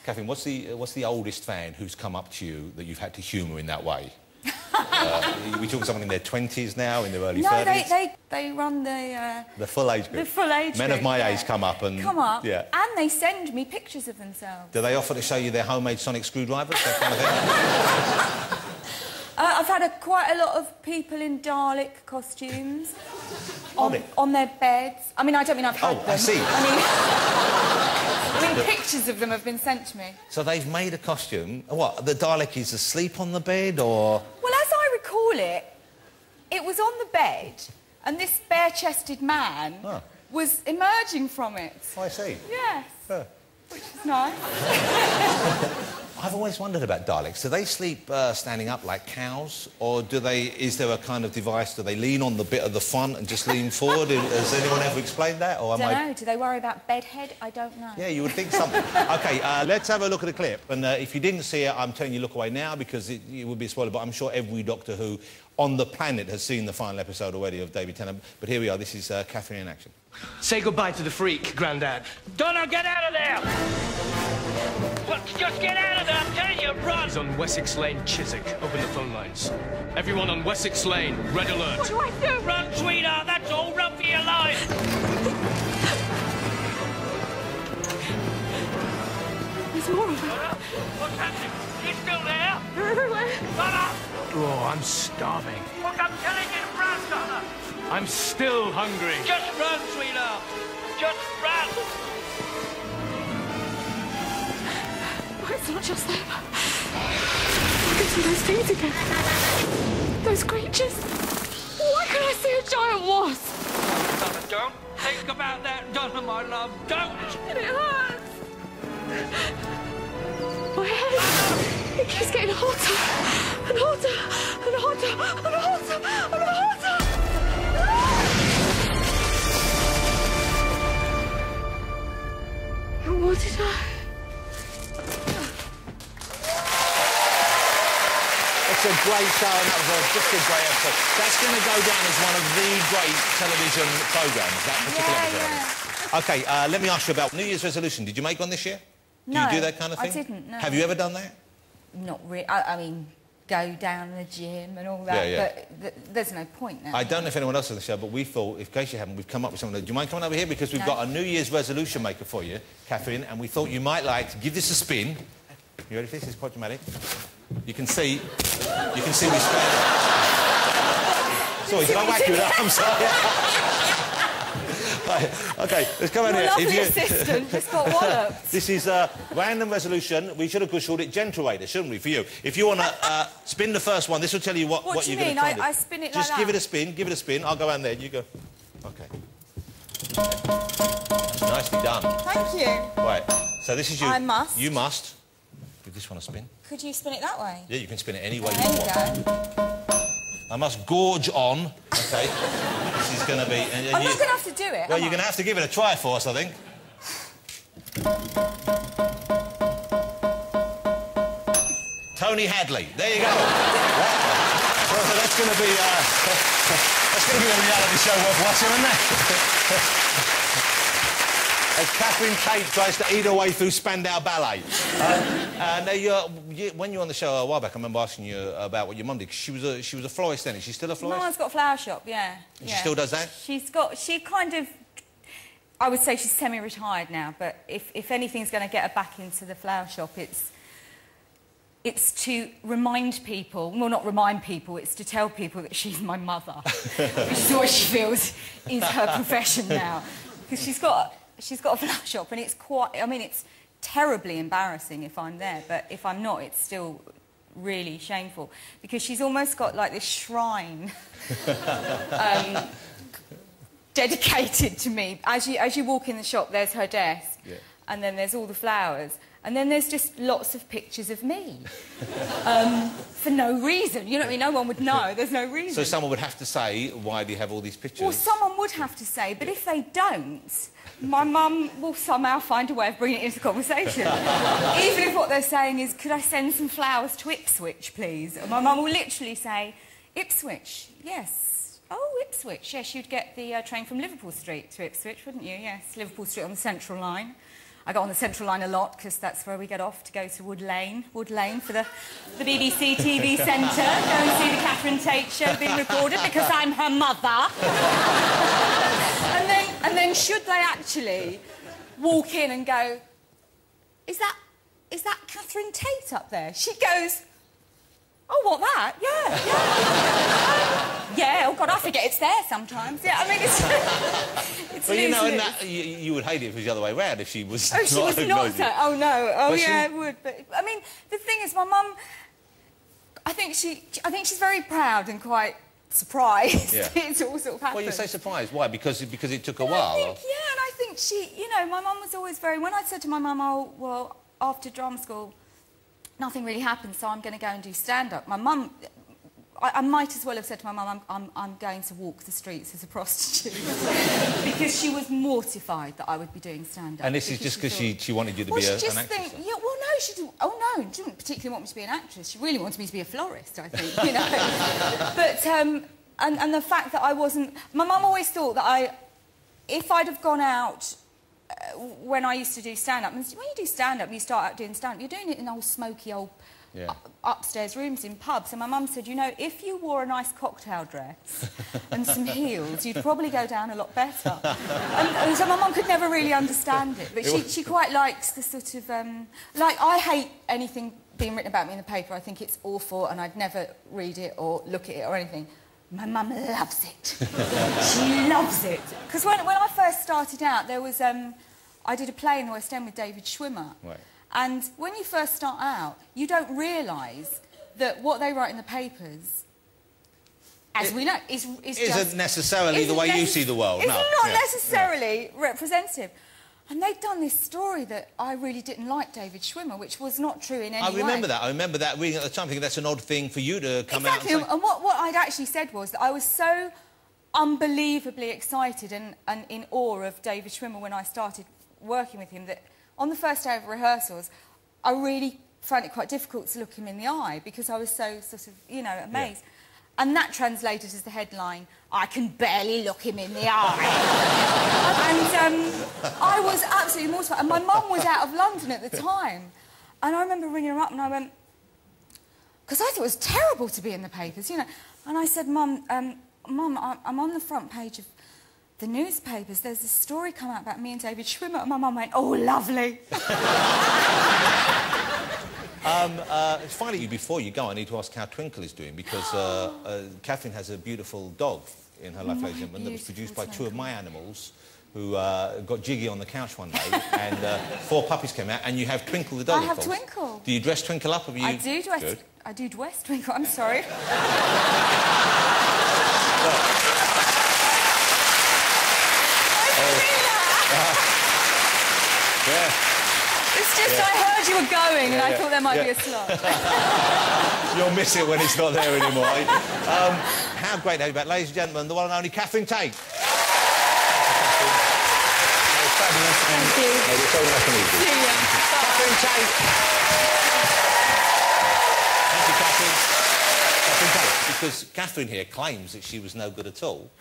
Catherine, what's the oldest fan who's come up to you that you've had to humour in that way? We talking someone in their 20s now, in their early 30s? No, they run the full age group. The full age group. Men of my age come up and... Yeah. And they send me pictures of themselves. Do they offer to show you their homemade sonic screwdrivers, that kind of thing? I've had quite a lot of people in Dalek costumes on their beds. I mean, I don't mean I've had them. I see. I mean, pictures of them have been sent to me. So they've made a costume. What, the Dalek is asleep on the bed, or...? Well, as I recall it, it was on the bed, and this bare-chested man was emerging from it. Oh, I see. Yes. Which is nice. I've always wondered about Daleks. Do they sleep standing up like cows, or is there a kind of device, do they lean on the bit of the front and just lean forward? Has anyone ever explained that? Or I don't know. Do they worry about bedhead? I don't know. Yeah, you would think something. OK, let's have a look at the clip. And if you didn't see it, I'm telling you, look away now, because it would be a spoiler, but I'm sure every Doctor Who on the planet has seen the final episode already of David Tennant. But here we are. This is Catherine in action. Say goodbye to the freak, Grandad. Donna, get out of there! What? Just get out of there, I'm telling you, run! He's on Wessex Lane, Chiswick. Open the phone lines. Everyone on Wessex Lane, red alert. What do I do? Run, sweetheart, that's all. Run for your life! There's more of them. What's happening? You still there? They're everywhere. Donna! Oh, I'm starving. Look, I'm telling you to run, Donna! I'm still hungry. Just run, sweetheart! Just run! Oh, it's not just them. Look at those things again. Those creatures. Why can't I see a giant wasp? Donna, don't think about that, Donna, my love. Don't! And it hurts. My head, it keeps getting hotter and hotter and hotter and hotter and hotter. What did I... It's a great show, and that was just a great episode. That's going to go down as one of the great television programmes, that particular episode. OK, let me ask you about New Year's resolution. Did you make one this year? No, do you do that kind of thing? I didn't, no. Have you ever done that? Not really. I mean, go down the gym and all that, but there's no point now. I don't know if anyone else on the show, but we thought, in case you haven't, we've come up with something. Do you mind coming over here? Because we've got a New Year's resolution maker for you, Catherine, and we thought you might like to give this a spin. You ready for this? It's quite dramatic. You can see we spent... Sorry, did I whack you with that? I'm sorry. Right, OK, let's come over here. Lovely assistant just got walloped. This is a random resolution. We should have called it Generator, shouldn't we, for you? If you want to spin the first one, this will tell you what you're going to try. What do you mean? I spin it like that? Just give it a spin. I'll go around there. You go. OK. That's nicely done. Thank you. Right, so this is you. I must. You must. Give this one a spin. Could you spin it that way? Yeah, you can spin it any way There you want. Go. I must gorge on. OK. This is going to be... I'm not going to have to do it, Well, you're going to have to give it a try for us, I think. Tony Hadley. There you go. Well, that's going to be... that's going to be a reality show worth watching, isn't it? As Catherine Tate tries to eat her way through Spandau Ballet. Now, when you were on the show a while back, I remember asking you about what your mum did. She was a florist then. Is she still a florist? Mum's got a flower shop, yeah. She still does that? She kind of... I would say she's semi-retired now, but if anything's going to get her back into the flower shop, it's to remind people... Well, not remind people, it's to tell people that she's my mother. Which is what she feels is her profession now. Because she's got a flower shop, and it's quite... I mean, it's terribly embarrassing if I'm there, but if I'm not, it's still really shameful. Because she's almost got, like, this shrine dedicated to me. As you walk in the shop, there's her desk, and then there's all the flowers, and then there's just lots of pictures of me. For no reason. You know what I mean? No one would know. There's no reason. So someone would have to say, why do you have all these pictures? Well, someone would have to say, but if they don't, my mum will somehow find a way of bringing it into conversation. Even if what they're saying is, could I send some flowers to Ipswich, please? And my mum will literally say, Ipswich, yes. Oh, Ipswich, yes, you'd get the train from Liverpool Street to Ipswich, wouldn't you? Yes, Liverpool Street on the Central Line. I got on the Central Line a lot because that's where we get off to go to Wood Lane for the BBC TV Centre, go and see the Catherine Tate show being recorded because I'm her mother. and then should they actually walk in and go, is that Catherine Tate up there? She goes, oh, what, that? Yeah. Oh, God, I forget it's there sometimes. Yeah, I mean, it's well, you know, and that, you would hate it if it was the other way around, if she was Oh, she was not... Oh, no. Oh, but yeah, it would. But, I mean, the thing is, my mum... I think she's very proud and quite surprised it's all sort of happened. Well, you say surprised. Why? Because it took a while? And I think she... You know, my mum was always very... When I said to my mum, oh, well, after drama school, nothing really happened, so I'm going to go and do stand-up. My mum... I might as well have said to my mum, I'm going to walk the streets as a prostitute. Because she was mortified that I would be doing stand-up. And this is just because she wanted you to be an actress? Yeah, well, no, she didn't... Oh, no, she didn't particularly want me to be an actress. She really wanted me to be a florist, I think, you know. But, and the fact that I wasn't... My mum always thought that if I'd have gone out when I used to do stand-up, when you do stand-up, you start out doing stand-up, you're doing it in old smoky old... upstairs rooms in pubs, and my mum said, you know, if you wore a nice cocktail dress and some heels, you'd probably go down a lot better. and so my mum could never really understand it, but she quite likes the sort of... like, I hate anything being written about me in the paper. I think it's awful, and I'd never read it or look at it or anything. My mum loves it. She loves it. Because when I first started out, there was... I did a play in the West End with David Schwimmer. Right. And when you first start out, you don't realise that what they write in the papers, as we know, isn't necessarily the way you see the world. It's not necessarily representative. And they'd done this story that I really didn't like David Schwimmer, which was not true in any way. I remember that reading at the time, thinking that's an odd thing for you to come out and say. Exactly, and what I'd actually said was that I was so unbelievably excited and in awe of David Schwimmer when I started working with him that on the first day of rehearsals, I really found it quite difficult to look him in the eye because I was so sort of, you know, amazed. Yeah. And that translated as the headline, I can barely look him in the eye. And I was absolutely mortified. And my mum was out of London at the time. And I remember ringing her up and I went, because I thought it was terrible to be in the papers, you know. And I said, Mum, I'm on the front page of the newspapers. There's a story come out about me and David Schwimmer. And my mum went, oh, lovely. Finally, before you go, I need to ask how Twinkle is doing, because Catherine has a beautiful dog in her life, ladies and gentlemen, that was produced by two of my animals who got jiggy on the couch one day, and 4 puppies came out, and you have Twinkle the dog. I have Twinkle. Do you dress Twinkle up? I do dress Twinkle. I'm sorry. Yeah. It's just I heard you were going and I thought there might be a slot. You'll miss it when it's not there anymore. How great to have you back, ladies and gentlemen, the one and only Catherine Tate. Thank you. It's so nice to meet you. Catherine Tate. Thank you, Catherine. Catherine Tate. Because Catherine here claims that she was no good at all.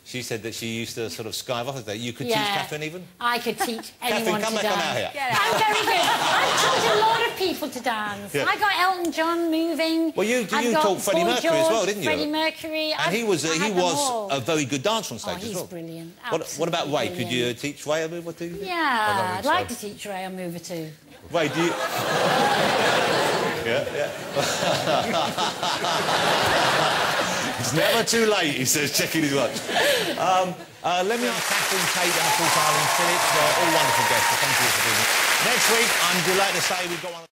She said that she used to sort of skive off that. You could teach Catherine even? I could teach anyone Catherine, to dance. come out here. I'm very good. I've taught a lot of people to dance. Yeah. I got Elton John moving. Well, you taught Freddie Mercury as well, didn't you? Freddie Mercury. And he was a very good dancer on stage as well. He's brilliant. What about Ray? Brilliant. Could you teach Ray a move or two? Yeah, I'd like to teach Ray a move or two. Ray, do you... yeah. It's never too late, he says, checking his watch. Let me ask Catherine Tate and, of course, Arlene Phillips. All wonderful guests, so thank you for being here. Next week, I'm delighted to say we've got one...